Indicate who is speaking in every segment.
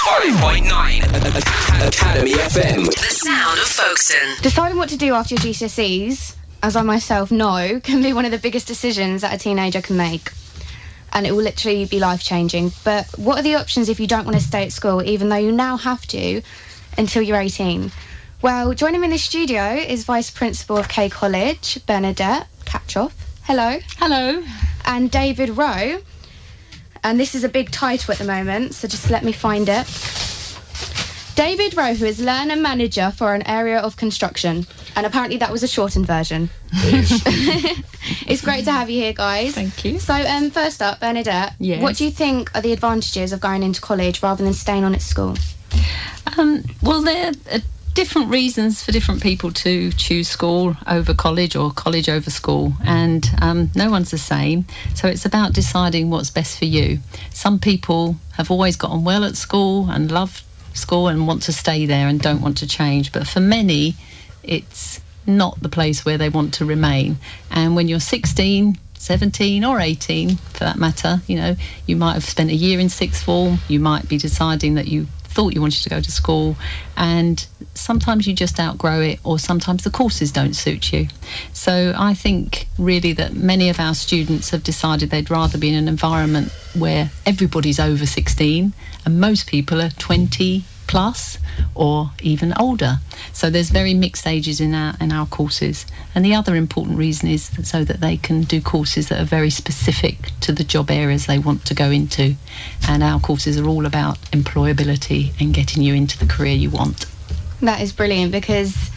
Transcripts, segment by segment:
Speaker 1: 105.9 Academy FM.
Speaker 2: The sound of Folkestone.
Speaker 3: Deciding what to do after your GCSEs, as I myself know, can be one of the biggest decisions that a teenager can make. And it will literally be life-changing. But what are the options if you don't want to stay at school, even though you now have to, until you're 18? Well, joining me in the studio is Vice Principal of K College, Bernadette Katchoff. Hello.
Speaker 4: Hello.
Speaker 3: And David Rowe. And this is a big title at the moment, so just let me find it. David Rowe, who is Learner Manager for an area of construction. And apparently that was a shortened version. It's great to have you here, guys.
Speaker 4: Thank you.
Speaker 3: So, first up, Bernadette,
Speaker 4: Yes.
Speaker 3: what do you think are the advantages of going into college rather than staying on at school?
Speaker 4: Well, there are different reasons for different people to choose school over college or college over school, and no one's the same. So it's about deciding what's best for you. Some people have always gotten well at school and love school and want to stay there and don't want to change, but for many it's not the place where they want to remain. And when you're 16, 17 or 18 for that matter, you know, you might have spent a year in sixth form, you might be deciding that you thought you wanted to go to school, and sometimes you just outgrow it, or sometimes the courses don't suit you. So I think really that many of our students have decided they'd rather be in an environment where everybody's over 16 and most people are 20 plus or even older. So there's very mixed ages in our courses. And the other important reason is so that they can do courses that are very specific to the job areas they want to go into. And our courses are all about employability and getting you into the career you want.
Speaker 3: That is brilliant, because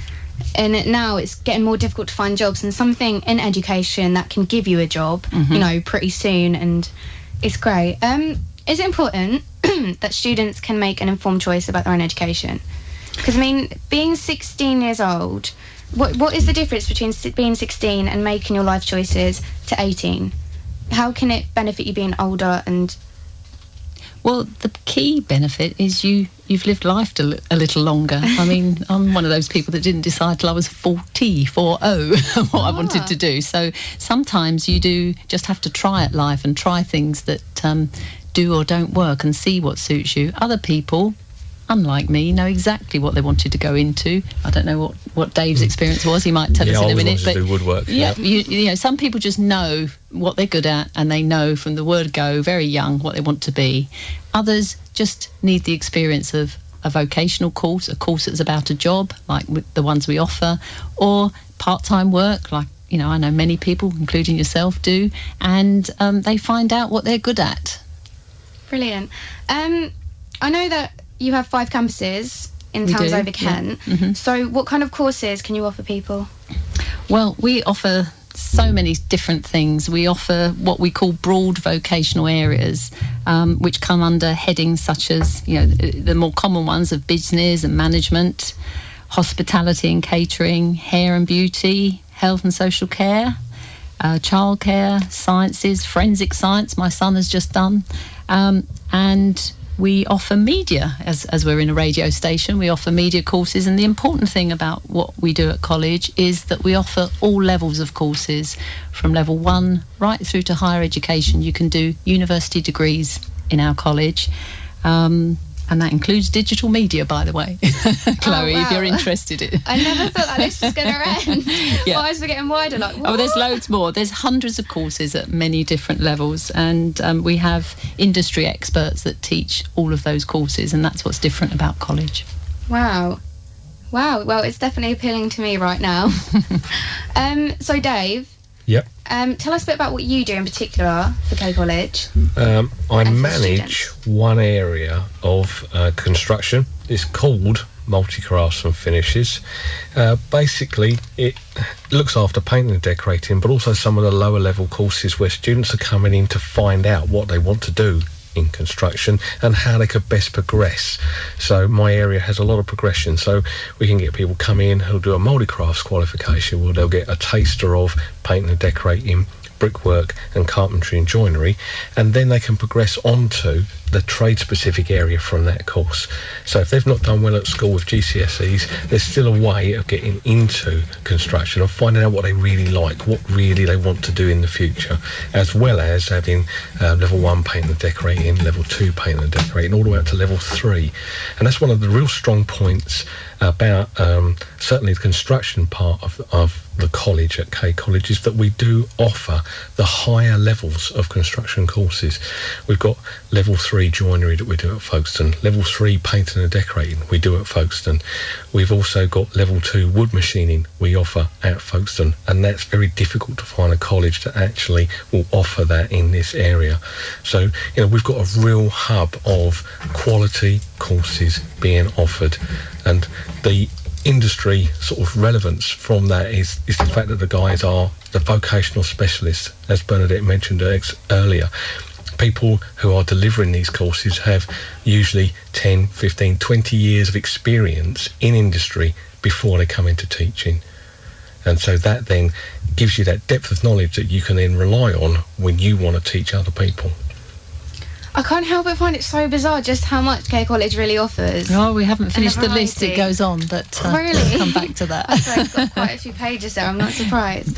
Speaker 3: now it's getting more difficult to find jobs, and something in education that can give you a job, you know, pretty soon, and it's great. Is it important that students can make an informed choice about their own education? Because, I mean, being 16 years old, what is the difference between being 16 and making your life choices to 18? How can it benefit you being older? And
Speaker 4: well, the key benefit is you've lived life a little longer. I mean, I'm one of those people that didn't decide till I was 40 what I wanted to do. So sometimes you do just have to try at life and try things that do or don't work and see what suits you. Other people, unlike me, know exactly what they wanted to go into. I don't know what Dave's experience was. He might tell us in a minute.
Speaker 5: But do woodwork.
Speaker 4: Yeah, you know, some people just know what they're good at, and they know from the word go, very young, what they want to be. Others just need the experience of a vocational course, a course that's about a job, like with the ones we offer, or part-time work, like, you know, I know many people, including yourself, do, and they find out what they're good at.
Speaker 3: Brilliant. I know that you have 5 campuses in towns over Kent. Yeah. Mm-hmm. So what kind of courses can you offer people?
Speaker 4: Well, we offer so many different things. We offer what we call broad vocational areas, which come under headings such as, you know, the more common ones of business and management, hospitality and catering, hair and beauty, health and social care, childcare, sciences, forensic science, my son has just done, and we offer media, as we're in a radio station, we offer media courses. And the important thing about what we do at college is that we offer all levels of courses, from level 1 right through to higher education. You can do university degrees in our college, and that includes digital media, by the way. Chloe, if you're interested in.
Speaker 3: I never thought that list was going to end.
Speaker 4: Yeah.
Speaker 3: My eyes were getting wider, like, what?
Speaker 4: Oh, there's loads more. There's hundreds of courses at many different levels, and we have industry experts that teach all of those courses, and that's what's different about college.
Speaker 3: Wow. Well, it's definitely appealing to me right now. So, Dave.
Speaker 5: Yep.
Speaker 3: Tell us a bit about what you do in particular for K College.
Speaker 5: I manage one area of construction. It's called Multi-Crafts and Finishes. Basically, it looks after painting and decorating, but also some of the lower level courses where students are coming in to find out what they want to do in construction and how they could best progress. So my area has a lot of progression, so we can get people come in who'll do a multi-crafts qualification where they'll get a taster of painting and decorating, brickwork and carpentry and joinery, and then they can progress on to the trade-specific area from that course. So if they've not done well at school with GCSEs, there's still a way of getting into construction and finding out what they really like, what really they want to do in the future, as well as having level 1 paint and decorating, level 2 paint and decorating, all the way up to level 3. And that's one of the real strong points about certainly the construction part of the college at K College, is that we do offer the higher levels of construction courses. We've got level 3 joinery that we do at Folkestone, level 3 painting and decorating we do at Folkestone. We've also got level 2 wood machining we offer at Folkestone, and that's very difficult to find a college that actually will offer that in this area. So, we've got a real hub of quality courses being offered, and the industry sort of relevance from that is the fact that the guys are the vocational specialists, as Bernadette mentioned earlier. People who are delivering these courses have usually 10, 15, 20 years of experience in industry before they come into teaching. And so that then gives you that depth of knowledge that you can then rely on when you want to teach other people.
Speaker 3: I can't help but find it so bizarre just how much K College really offers.
Speaker 4: Oh, we haven't finished the list. It goes on, but
Speaker 3: really?
Speaker 4: We'll come back to that.
Speaker 3: I've got quite a few pages there. I'm not surprised.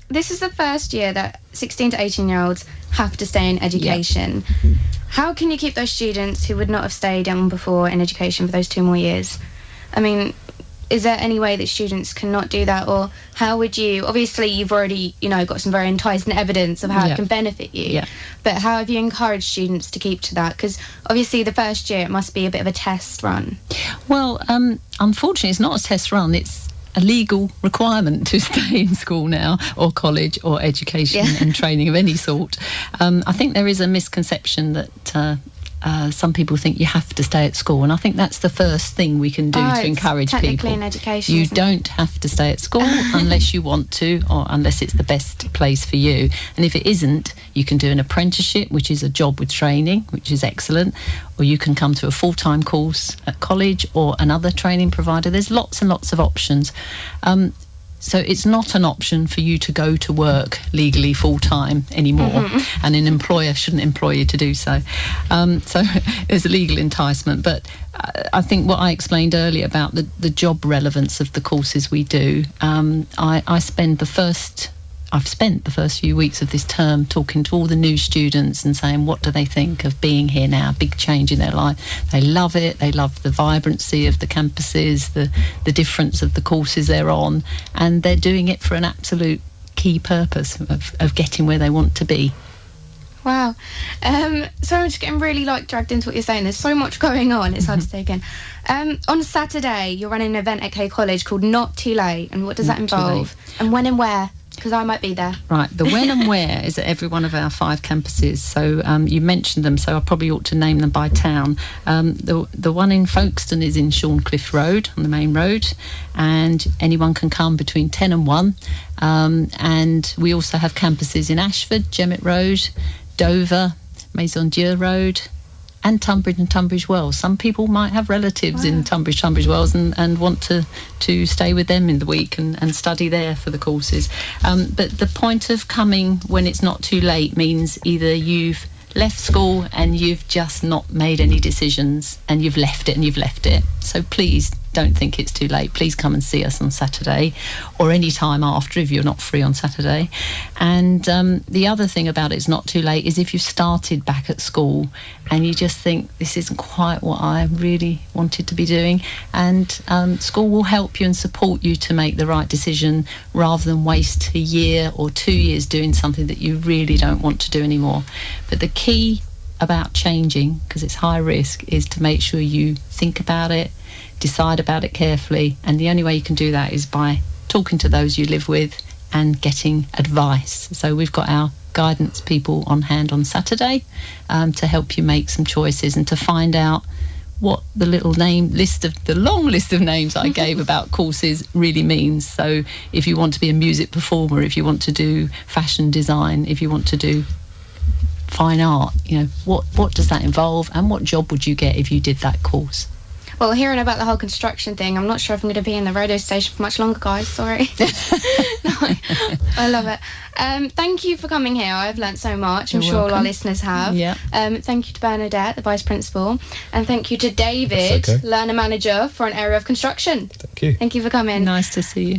Speaker 3: This is the first year that 16 to 18-year-olds have to stay in education. Yep. How can you keep those students who would not have stayed on before in education for those 2 more years? I mean, is there any way that students cannot do that, or how would you? Obviously, you've already, got some very enticing evidence of how it can benefit you. Yeah. But how have you encouraged students to keep to that? Because obviously, the first year it must be a bit of a test run.
Speaker 4: Well, unfortunately, it's not a test run. It's a legal requirement to stay in school now, or college, or education and training of any sort. I think there is a misconception that some people think you have to stay at school, and I think that's the first thing we can do to encourage people.
Speaker 3: In education,
Speaker 4: you don't have to stay at school unless you want to, or unless it's the best place for you. And if it isn't, you can do an apprenticeship, which is a job with training, which is excellent, or you can come to a full-time course at college or another training provider. There's lots and lots of options. So it's not an option for you to go to work legally full-time anymore, and an employer shouldn't employ you to do so. So there's a legal enticement. But I think what I explained earlier about the job relevance of the courses we do, I've spent the first few weeks of this term talking to all the new students and saying, what do they think of being here now? Big change in their life. They love it. They love the vibrancy of the campuses, the difference of the courses they're on, and they're doing it for an absolute key purpose of getting where they want to be.
Speaker 3: Wow. So I'm just getting really dragged into what you're saying. There's so much going on. It's hard to take in. On Saturday, you're running an event at K College called Not Too Late. And what does that involve? And when and where? Because I might be there. Right.
Speaker 4: The when and where is at every one of our 5 campuses. So you mentioned them, so I probably ought to name them by town. The one in Folkestone is in Shorncliffe Road, on the main road, and anyone can come between 10 and 1. And we also have campuses in Ashford, Gemmet Road, Dover, Maison Dieu Road, and Tunbridge and Tunbridge Wells. Some people might have relatives in Tunbridge Wells and want to stay with them in the week and study there for the courses. But the point of coming when it's not too late means either you've left school and you've just not made any decisions and you've left it. So please don't think it's too late. Please come and see us on Saturday, or any time after if you're not free on Saturday. And the other thing about it's not too late is if you've started back at school and you just think this isn't quite what I really wanted to be doing, and school will help you and support you to make the right decision rather than waste a year or 2 years doing something that you really don't want to do anymore. But the key about changing, because it's high risk, is to make sure you think about it, decide about it carefully, and the only way you can do that is by talking to those you live with and getting advice. So we've got our guidance people on hand on Saturday to help you make some choices and to find out what the long list of names I gave about courses really means. So if you want to be a music performer, if you want to do fashion design, if you want to do fine art, what does that involve, and what job would you get if you did that course?
Speaker 3: Well, hearing about the whole construction thing, I'm not sure if I'm going to be in the radio station for much longer, guys. Sorry. No, I love it. Thank you for coming here. I've learnt so much. I'm
Speaker 4: You're
Speaker 3: sure all our
Speaker 4: welcome.
Speaker 3: listeners have.
Speaker 4: Yeah.
Speaker 3: Thank you to Bernadette, the Vice Principal. And thank you to David,
Speaker 5: That's okay.
Speaker 3: Learner Manager for an area of construction.
Speaker 5: Thank you.
Speaker 3: Thank you for coming.
Speaker 4: Nice to see you.